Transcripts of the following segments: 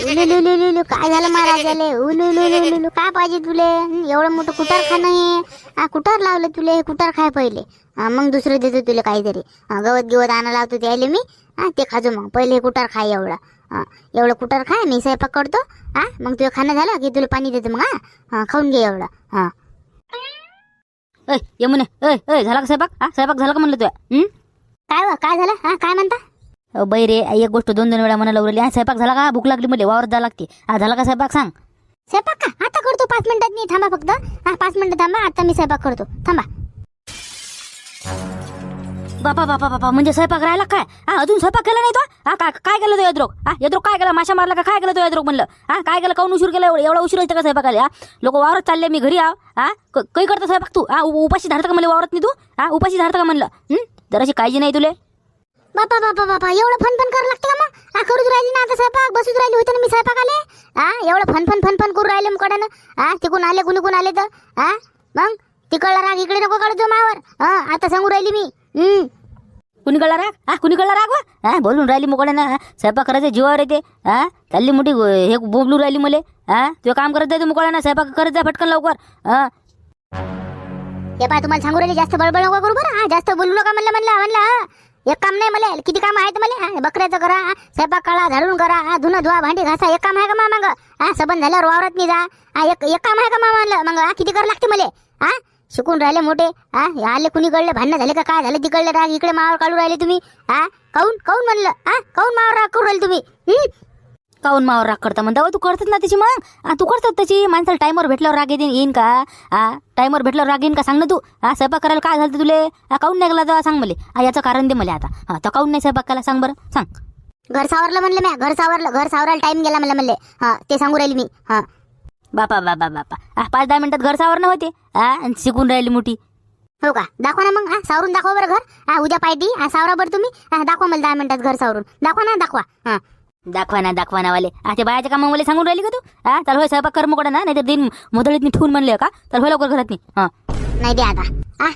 उलुलुलुलुलु काय झालं महाराजाले? उलुलुलुलुलु काय पाहिजे तुले? एवढं मोठं कुटार खाणं आहे. कुटार लावलं तुले, कुटार खाय पहिले. मग दुसरं देतो तुला काहीतरी. गवत गिवत आणा लावतो त्याले मी. ते खाजो मग. पहिले हे कुटार खाय एवढं. एवढं कुटार खाय, मी स्वयंपाक करतो. मग तुझं खाणं झालं की तुला पाणी देतो मग. खाऊन घे एवढं. यमुने झाला का स्वयंपाक? स्वयंपाक झाला का म्हणलं तुया? काय झालं? काय म्हणता? बाई रे, एक गोष्ट दोन वेळा म्हणायला लावली. स्वयंपाक झाला का? भूक लागली मला, वावरत जावं लागते. झाला का स्वयंपाक? सांग. स्वयंपाक का आता करतो 5 मिनिटात. नाही थांबा फक्त. 5 मिनिटं थांबा, आता मी स्वयंपाक करतो. थांबा. बापा म्हणजे स्वयंपाक राहिला काय? अजून स्वयंपाक केला नाही तो? काय केलं तो यद्रोग? यद्रोग काय केला? माशा मारला का? काय केलं तो यद्रोग म्हणलं? काय केलं? काऊन उशीर केला? एवढा उशीर होता का स्वयंपाकाला? लोक वावरत चालले, मी घरी आव. काही करतो स्वयंपाक तू? उपाशी धाडतं का मला वावरत नाही तू? उपाशी धाडतं का म्हणलं? जराशी काळजी नाही तुले? बापा एवढं फन करावं लागतं का मग? करूच राहिली ना आता स्वयंपाक. बसूच राहिली होती ना मी स्वयंपाक आले. एवढं फन करू राहिले मुकाड्यानं. तिकून आले कुणी आले तर मग तिकडला राग इकडे नको काढतो मावर. आता सांगू राहिली मी. कुणी कळला राग? कुणी कळला राग? बोलून राहिली मुकाड्यानं. स्वयंपाक करायचं जीवावर येते. चालली मोठी हे बोबलू राहिली मले. तुझं काम करत जाय मुकाड्यानं. स्वयंपाक करत जा पटकन लवकर. हे पाय तुम्हाला सांगू राहिले, जास्त बडबड नको करू बरं. जास्त बोलू नका म्हणलं. एक काम नाही मला. किती काम आहेत मला? बकऱ्याचं करा, स्वयंपाक काढा, झाडून करा, धुणं धुवा, भांडी घासा. एक काम आहे का मग? सबंध झाल्यावर वावरात नाही जा. एक काम आहे का म्हणलं? मग किती करावं लागते मला? शिकून राहिले मोठे. आले कुणी कळले? भांडणं झाले का? काय झालं तिकडले राग इकडे मावर काढू राहिले तुम्ही? काऊन म्हणलं? काऊन मावर राग करू राहिले तुम्ही? काऊन मावर राग करता म्हणता? तू करतात ना त्याची. मग तू करतात त्याची. माणसाला टाईमवर भेटल्यावर राग येईन का? टाईमवर भेटल्यावर राग येईन का? सांग ना तू. स्वयंपाक करायला काय झालं तुले? काऊन नाही गेला? सांग मला. याचं कारण दे मला आता. तर काऊन नाही स्वयंपाक केला? सांग बरं, सांग. घर सावरलं म्हणलं मी. घर सावरायला टाइम गेला मला म्हणले. ते सांगू राहिली मी. बापा 5-10 मिनिटात घर सावरणं होते. शिकून राहिली मोठी. हो का? दाखवा ना मग. सावरून दाखवा बरं घर. उद्या पार्टी सावरा बरं तुम्ही. दाखवा मला 10 मिनिटात घर सावरून. दाखवा. दाखवा ना वाले. ते बायाच्या कामा मला सांगून राहिली का तू? चल होय स्वयंपाक कर मोकळा ना. नाही तर दिन मोदळीत मी ठेवून म्हणले का? तर होय लवकर घरात नाही. द्या आता.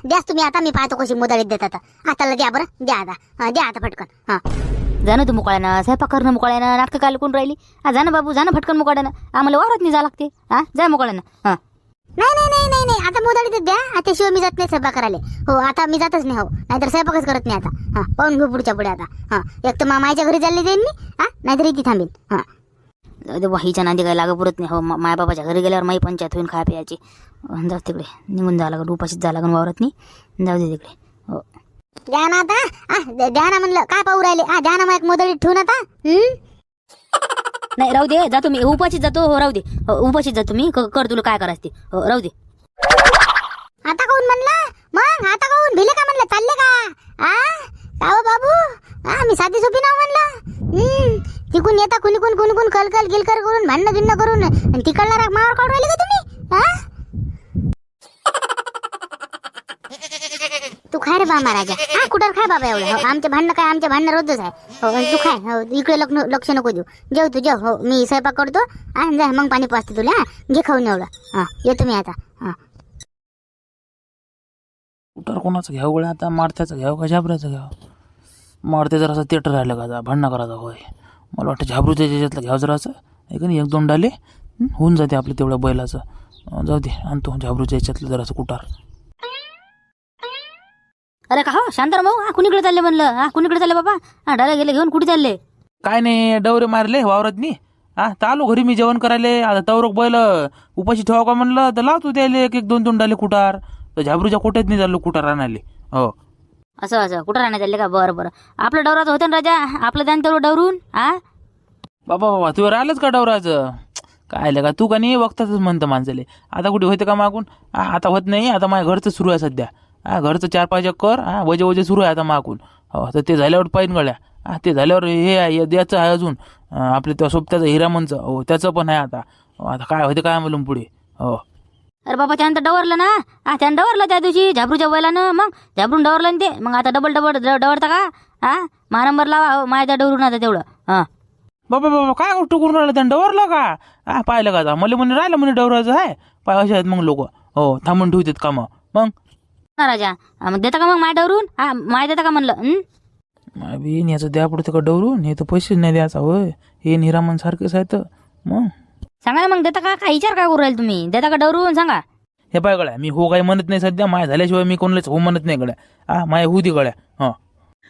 द्याच तुम्ही आता. मी पाहतो कशी मोदळीत देतात. आता द्या बरं. द्या आता पटकन. जा ना तू मुकाळ्यानं. स्वयंपाक करणं मुकाळ्यानं. नाटकं काय कोण राहिली? जा ना बाबू, जा ना फटकन मुकाड्यानं. आम्हाला वावरात नाही जा लागते. जा मुकाळ्यानं. नाही. आता मोदळीत द्या. आता शिवाय मी जात नाही स्वयंपाक करायला. हो, आता मी जातच नाही. हो, नाहीतर स्वयंपाकाच करत नाही आता. पाहून घेऊ पुढच्या पुढे आता. एक तर मामाच्या घरी चालले जाईन मी. नाहीतर इथे थांबेन. हिच्या नांदी काय लाग पुरत नाही. हो, माय बाबाच्या घरी गेल्यावर माई पंचायत होईन खाय प्यायची. जाऊ तिकडे. निघून जावं लागेल. उपाशीच जावं लागेल वावरात नाही. जाऊ दे तिकडे. हो, द्या ना आता. द्या ना म्हणलं. काय पाहू राहिले? द्या ना मग एक मोदळीत ठेवून आता. नाही राहू दे. जातो मी. उपाशीच जातो. हो, राहू दे. उपाशीच जातो मी. कर तुला काय करायचं ते. हो, राहू दे. आता काऊन म्हणलं? मग आता काऊन भिले का म्हणलं? चालले का? काव बाबू. मी साधी सोपी नाव म्हणलं. तिकून येता कुणी कलकल गिलकर करून भांडणं गिन्न करून तिकडला राग मावर काढून राहिले का तुम्ही? तू खाय रे बा महाराजा. कुठं खाय बाबा एवढं. आमचे भांडणं रोजच आहे. हो, तू खाय. हो, इकडे लक्ष नको देऊ. जेव तू जेव. हो, मी स्वयंपाक करतो. जा मग पाणी पाजते तुला. घे खाऊन एवढं. येतो मी आता. कुटर कोणाचं घ्यावं गड्या आता? मारत्याचं घ्यावं का झाबऱ्याचं घ्यावं? मारते जरासं तेट राहिलं का? भांडणं करायचं होय. मला वाटतं झाबरूच्या याच्यातलं घ्यावं जरासं. आहे का नाही? 1-2 डाले होऊन जाते आपलं तेवढं बैलाचं. जाऊ दे, आणतो झाबरूच्या याच्यातलं जरासं कुटार. अरे का हो शांताराम भाऊ? कुणीकडे चालले म्हणलं? कुणीकडे चालले बाबा? डाला गेले घेऊन कुठे चालले? काय नाही, डवरे मारले वावरात मी. तर आलो घरी मी जेवण करायला. आता तवरोक बैल उपाशी ठेवा का म्हणलं, तर लावतो त्याले 1-2 डाले कुटार. तर झाबरूच्या कोट्यात नाही चाललो कुटार आणायले. हो, असं कुठं राहण्यात आले का? बरं. आपलं डवराचं होतं ना राजा. आपलं त्यानं तेवढं डवरून. बाबा तुझं राहिलंच का डवराचं? काय का तू का नाही वक्तातच म्हणतं माणसाले. आता कुठे होते का मागून? आता होत नाही. आता माझ्या घरचं सुरू आहे सध्या. घरचं 4-5 एकर वजे सुरू आहे आता मागून. हो, तर ते झाल्यावर पाहिन गळ्या. ते झाल्यावर हे आहे द्यायचं आहे अजून. आपल्या त्या सोबत्याचं हिरामनचं. हो, त्याचं पण आहे आता. आता काय होते काय म्हणून पुढे. हो, अरे बाबा त्यानं डवरलं ना. त्यानं डवरलं त्या दिवशी झाबरूच्या बैलानं. मग झाबरून डवरलं ते. मग आता डबल डवरता का? मा नंबर लावा. हो, माझ्या डवरून आता तेवढं. बाबा काय गोष्ट करून राहिलं? त्यानं डवरलं का? पाहिलं का? आता मला म्हणे राहिलं म्हणे डवराचं आहे. पाय असे आहेत मग लोक. हो थांबून ठेवतात कामं. मग ना राजा मग देता का मग माय डवरून माय देता का म्हणलं बीन याचं द्या पडतं का डवरून, हे तर पैसेच नाही द्यायचा होय, हे निरामन सारखंच आहे तर. मग सांगा ना मग देता का काय विचार काय करू राहिले तुम्ही, देता का डवरून सांगा. हे पाय गड्या, मी हो काही म्हणत नाही सध्या, माय झाल्याशिवाय मी कोणालाच हो म्हणत नाही गड्या. माय होऊ दे गड्या. हा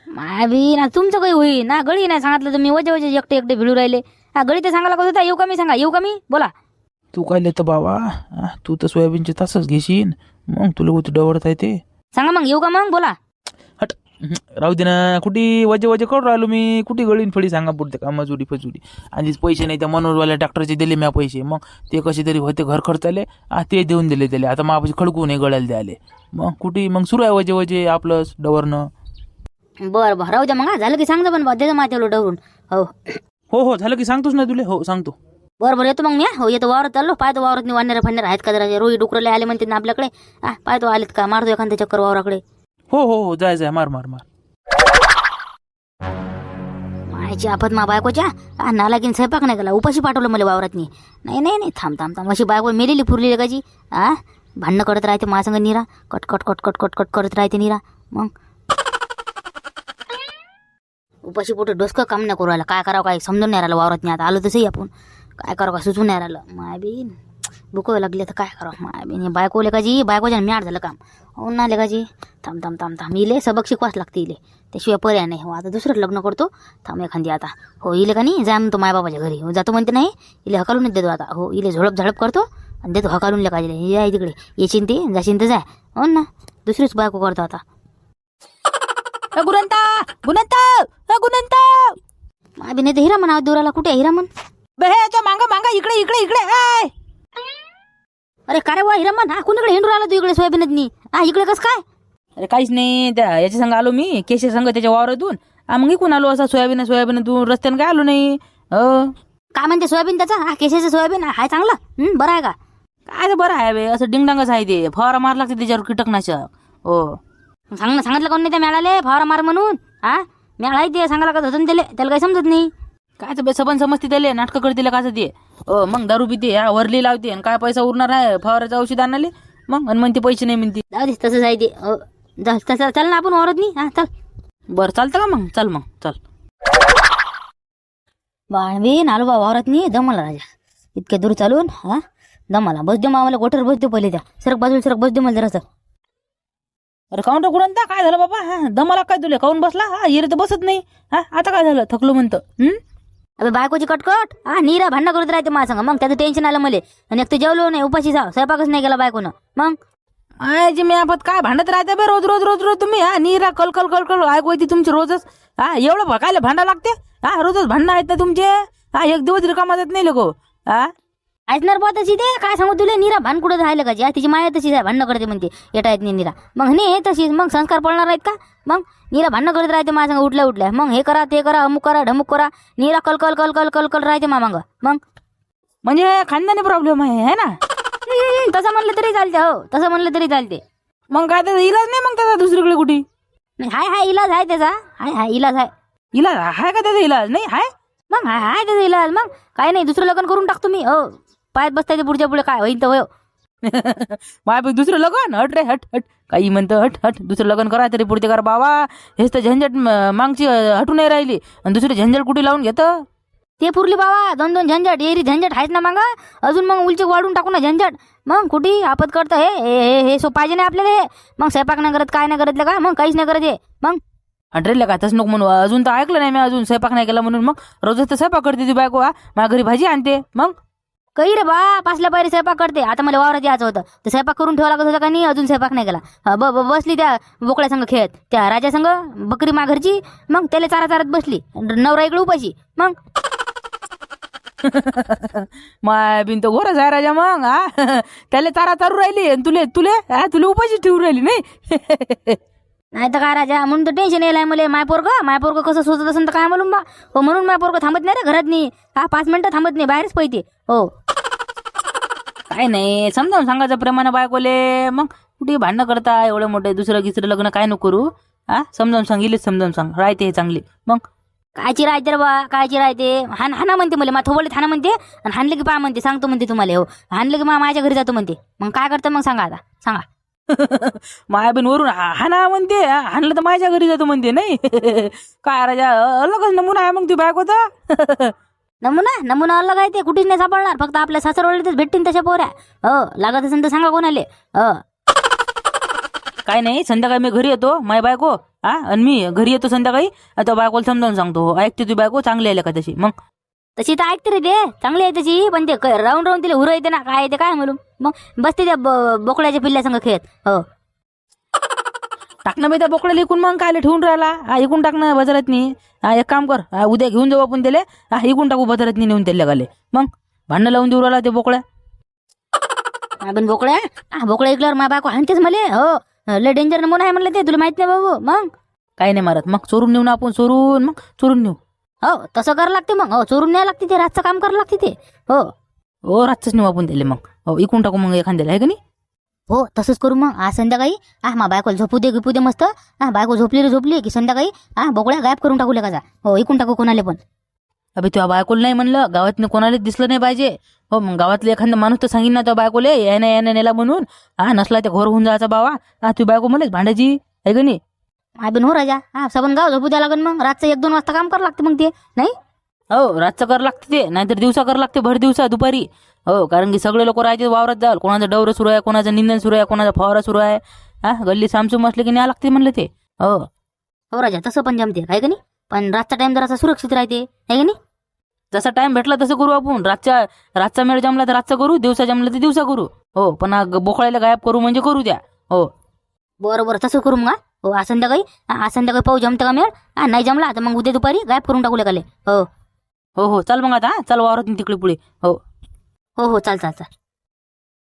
माय बी ना तुमचं काही होई ना, गळी नाही सांगितलं तुम्ही वजे वजे एकटे एकटे भिडू राहिले. गळी ते सांगायला कसं होता, येऊ का मी सांगा, येऊ का मी बोला. तू काय लिहितं बाबा, तू तर सोयाबीनचे तासच घेशील, मग तुला होती डवरत आहे ते. सांगा मग येऊ का मग बोला. हट राहू दे ना, कुठे वजे वजे करून राहिलो मी, कुठे गळीन फळी सांगा पुरते का, मजुरी फजुरी. आधीच पैसे नाही त्या मनोहरवाल्या ट्रॅक्टरचे दिले म्या पैसे, मग ते कसे तरी होते घर खर्चाले, ते देऊन दिले त्याला. आता मापाशी खडकू नाही गळ्याला द्यायले, मग कुठे मग सुरू आहे वजे वजे आपलंच डवरनं. बरं बरं राहू द्या मग, झालं की सांगतो पण देतो माझ्या डवरून. हो हो हो झालं की सांगतोच ना तुले, हो सांगतो. बरं बरं येतो मग मी. हो येतो वावरात चाललो, पाहतो वावरात वानर फानर आहेत का जरा, रोई डुकरले आले म्हणते ना आपल्याकडे. पाहतो आलेत का, मारतो एखाद्या चक्कर वावराकडे. हो हो हो जाय जाय, मार मार मार. मायची आफत मा बायकोच्या नालाकीन स्वयंपाक नाही केला, उपाशी पाठवलं मला वावरात. नाही नाही नाही थांब थांब थांब, अशी बायको मेलेली फुरली काची. भांडणं करत राहते माझ्या संग निरा, कट कट कट कट कट कट करत राहते निरा. मग उपाशी पोट डोसकं काम नाही करू राहिलं, काय करावं काय समजून नाही राहिलं वावरात. नाही आता आलो तसंही आपण काय करावं काय सुचून नाही राहिलं. माय बीन भुकं लागले तर काय करावं. माय बीन बायको लेकाची, बायकोच्या म्याड झालं काम. हो ना लेकाची, थांब थांब थांब थांब, इले सबक शिकवाच लागते इले, त्याशिवाय पर्याय नाही. हो आता दुसरं लग्न करतो थांब एखादी आता. हो इले का नाही जाय म्हणतो मायबाबाच्या घरी, हो जातो म्हणते नाही, इले हकालूनच देतो आता. हो इले झडप झडप करतो आणि देतो हकालून लेकाजीले, या तिकडे येशील ते जाशील तर जाय. हो ना दुसरीच बायको करतो आता. गुणंता गुणंता गुणंता, माय बी नाही तर हिरा म्हणा दुराला. कुठे हिरा म्हण मांगा मांगा, इकडे इकडे इकडे. अरे का रे वा हिरा म्हण, कुणीकडे हिंडून आला तू इकडे सोयाबीनच नाही. इकडे कसं काय. अरे काहीच नाही, त्या याच्या संग आलो मी, केशे संग त्याच्या वावरातून. मग इकून आलो असा सोयाबीन सोयाबीन रस्त्यानं काय आलो नाही. काय म्हणते सोयाबीन त्याचा, केशाचं सोयाबीन आहे चांगलं, बरं आहे का. काय तर बरं आहे बे, असं डिंगडांगच आहे ते, फवारा मार लागते त्याच्यावर कीटकनाशक. हो सांगितलं कोण नाही त्या मेळाले फवारा मार म्हणून. मेळा आहे ते सांगायला का धरून त्याला काही समजत नाही. काय तर सबन समजते त्याला, नाटकं करते का ते. मग दारू पिते, वरली लावते, आणि काय पैसा उरणार आहे फवाराचं औषध आणाले. मग आणि म्हणते पैसे नाही म्हणते. जाऊ दे तसंच आहे ते. तसं चल ना आपण वावरत नाही. चल बरं चालतं का मग, चल मग चल. बाळबीन आलो बा वावरात नाही, दमाला राजा इतक्या दूर चालून. दमाला बस दे मामाला, गोठर बस दे पहिले त्या सरक बाजूला, सरक बस दे मला जरासं. अरे काउंटर कुठं काय झालं बाबा, दमाला काय तुला काऊन बसला. येरे तर बसत नाही. आता काय झालं, थकलो म्हणतं. अबे बायकोची कटकट नीरा भांडणं करत राहते माझ्या संग, मग त्याचं टेन्शन आलं मला. आणि एक तर जेवलो नाही, उपाशी जाव, स्वयंपाकच नाही केला बायकोनं. मग आयची मी आपण काय भांडत राहते बे रोज रोज रोज रोज तुम्ही. नीरा कल कल कल कल ऐकू येते तुमची रोजच. एवढं भकायला भांडा लागते. रोजच भांडणं आहेत ना तुमचे. एक दिवस रिकामा जात नाही लोक. ऐकणार बा तशी ते काय सांगू तुला, नीरा भांड कुठं राहिलं का, तिची माया तशी भांडणं करते म्हणते, येता येत नाही नीरा. मग नाही तशीच मग संस्कार पडणार आहेत का. मग नीरा भांडणं करत राहते माझ्या संग उठल्या उठल्या. मग हे करा ते करा, अमुक करा ढमुक करा, नीरा कल कल कल कल कल कल राहते मामांग. मग म्हणजे खानदानी प्रॉब्लेम आहे ना. तसं म्हणलं तरी चालते. हो तसं म्हणलं तरी चालते. मग काय त्याचा इलाज नाही मग त्याचा दुसरीकडे कुठे. नाही हाय इलाज आहे त्याचा, हाय इलाज आहे. इलाज आहे का त्याचा इलाज नाही हाय. मग हाय त्याचा इलाज. मग काही नाही दुसरं लग्न करून टाकतो मी. हो पायात बसता येते पुढच्या पुढे, काय होईल तर होय. माय दुसरं लग्न हट रे हट हट, काही म्हणतं हट हट. दुसरं लग्न करा तरी पुढते करा बाबा. हेच तर झंझट मागची हटू नाही राहिली, आणि दुसरी झंझट कुठे लावून घेतं. ते पुरली बाबा, दोन दोन झंझट एरी झंझट आहेच ना मागा. अजून मग उलचे वाढून टाकू ना झंझट. मग कुठे आपत करतं हे सो पाहिजे नाही आपल्याला. मग स्वयंपाक नाही करत, काय नाही करत का, मग काहीच नाही करत हे. मग हटरेल का तसं नको म्हणू. अजून तर ऐकलं नाही मी, अजून स्वयंपाक नाही केला म्हणून. मग रोजच तर स्वयंपाक करते ती बायको. माझ्या घरी भाजी आणते. मग काही रे बा पासल्या पायरी स्वयंपाक करते. आता मला वावरात यायचं होतं तर स्वयंपाक करून ठेवा लागत होता का नाही, अजून स्वयंपाक नाही केला. बसली त्या बोकड्या संग खेळत, त्या राजा संग बकरी माघरची. मग त्याला चारा चारत बसली, नवरा इकडे उपाशी. मग माय बिन तो घोरच आहे राजा. मग त्याला चारा चारू राहिली, आणि तुले तुले तुला उपाशी ठेवून राहिली नाही. नाही तर काय राजा, म्हणून तर टेन्शन येईल मला. मायपोरग कसं सोचत असेल तर काय म्हणून बा. हो म्हणून मायपोरग थांबत नाही रे घरात नाही. 5 मिनिटं थांबत नाही, बाहेरच पळते. हो काय नाही, समजावून सांगायचं प्रेमाने बायकोले. मग कुठे भांडणं करता एवढं मोठं दुसरं गिसरं लग्न काय नको करू. समजावून सांगितलेच, समजावून सांग राहते हे चांगली. मग कायची राहते रे बा, कायची राहते. हाना म्हणते मला, मा थोबडीत हाना म्हणते आणि हाणले की पा म्हणते, सांगतो म्हणते तुम्हाला. हो हाणले की माझ्या घरी जातो म्हणते. मग काय करतं मग सांगा आता, सांगा. माया बिन वरून हाना म्हणते, हाणलं तर माझ्या घरी जातो म्हणते. नाही काय राजा, अलगच नमुना आहे मग ती बायकोचा. नमुना अलग आहे ते, कुठेच नाही सापडणार. फक्त आपल्या सासरवाडीतच भेटतील तशा पोऱ्या. हो लागत असेल तर सांगा कोणाले. हो काय नाही, संध्याकाळी मी घरी येतो, माय बायको आणि मी घरी येतो संध्याकाळी. आता बायकोला समजावून सांगतो. हो ऐकते तुझी बायको, चांगली आहे का तशी. मग तशी तर ऐकते रे ते, चांगली आहे तशी. पण ते राहून राहून तिला हुर येते ना, काय येते काय म्हणून. मग बसते त्या बोकड्याच्या पिल्ल्या संग खेळत. हो टाकणं बी त्या बोकड्याला इकून, मग काय ठेवून राहिला. इकून टाकणं बाजारात नाही. एक काम कर, उद्या घेऊन जाऊ आपण त्याला. इकून टाकू बाजारात नाही नेऊन त्याला गाले. मग भांडणं लावून देऊ राहिला ते बोकड्या. आपण बोकड्या ऐकल्यावर मा बायको हाणतेच मले. हो लय डेंजर नमुना आहे म्हणलं ते, तुला माहित नाही बाबू. मग काही नाही मारत. मग चोरून नेऊ ना आपण, चोरून नेऊ. हो तसं करावं लागते. मग हो चोरून न्यायला लागते ते, रातचं काम करावं लागते ते. हो रातच नेऊ आपण त्याला. मग हो इकून टाकू मग एखाद्याला, आहे का नाही. हो तसंच करू मग. आज संध्याकाळी मा बायकोला झोपू दे मस्त. बायको झोपली की संध्याकाळी बोकड्या गायब करून टाकू का. हो इकून टाकू कोणाले पण. अबे तुझ्या बायकोला नाही म्हणलं, गावातनं कोणालाच दिसलं नाही पाहिजे. हो मग गावातले एखादा माणूस तर सांगीन ना त्या बायकोले, याने नेला म्हणून. नसला ते घोर होऊन जायचा बाबा. तुझी बायको मलाच भांडायची, आहे का नाही. बिन हो राजा, सबन गाव झोपू द्या लागन. मग रातचं 1-2 वाजता काम करावं लागते मग ते. नाही हो रातचं करावं लागते ते, नाहीतर दिवसा करावं लागते, भर दिवसा दुपारी. हो कारण की सगळे लोक राहायचे वावरात जाल. कोणाचं डवरं सुरू आहे, कोणाचं निंदन सुरू आहे, कोणाचा फवारा सुरू आहे. गल्ली सामसूम असले की न्याय लागते म्हणलं ते. हो राजा तसं पण जमते, आहे का नाही. पण रातचा टाइम जरासा सुरक्षित राहते, आहे का नाही. जसा टाइम भेटला तसं करू आपण. रातचा मेळ जमला तर रातचा करू, दिवसा जमला तर दिवसा करू. हो पण बोकळायला गायब करू म्हणजे करू द्या. हो बरं तसं करू मग. हो आज संध्याकाळी पाहू जमतं का मेळ. नाही जमला तर मग उद्या दुपारी गायब करून टाकू काले. हो हो चाल मग आता, चाल वावरात तिकडे पुढे. हो चाल.